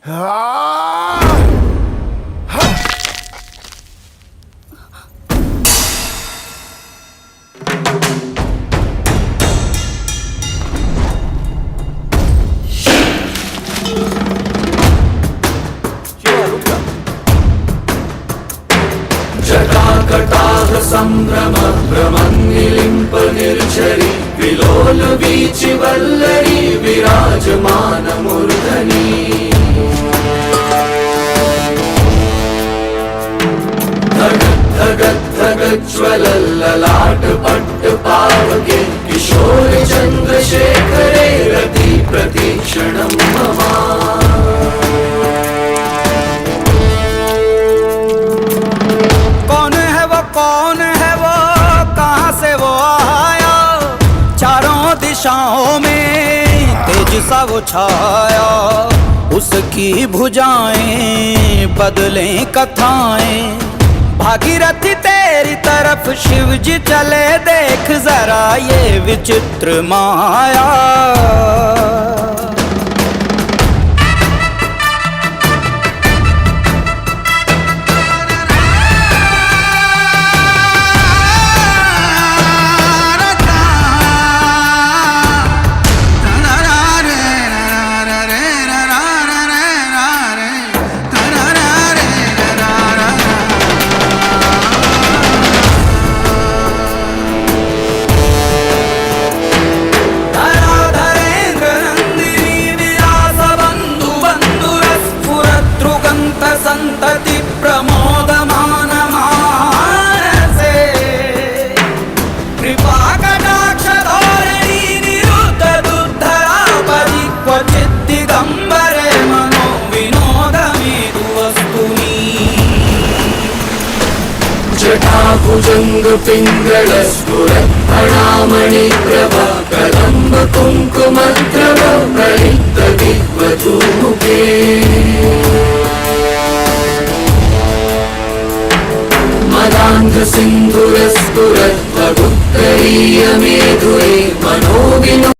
जटाकटाह संभ्रम भ्रमन्निलिम्प निर्झरी विलोल वीचि वल्लरी विराजमान मूर्धनि धगज्ज्वलल्ललाट पट्ट पावके किशोर चन्द्रशेखरे रति प्रतीक्षणं मम। कौन है वो कहाँ से वो आया, चारों दिशाओं में तेज सा वो छाया। उसकी भुजाएं बदलें कथाएं, भागीरथी तेरी तरफ शिव जी चले, देख जरा ये विचित्र माया। संतति प्रमोदमान मानसे कृपा कटाक्ष धोरणी निरुद्ध दुद्धरापदि क्वचित् दिगंबरे मनो विनोदमेतु वस्तुनि। जटाभुजंग पिंगल स्फुरत् फणामणि प्रभा कदम्ब कुंकुमद्रव प्रलिप्त दिग्वधूमुखे। मदान्ध सिन्धुरस्फुरत् भगुत्तरीय मेधुरे मनोविनो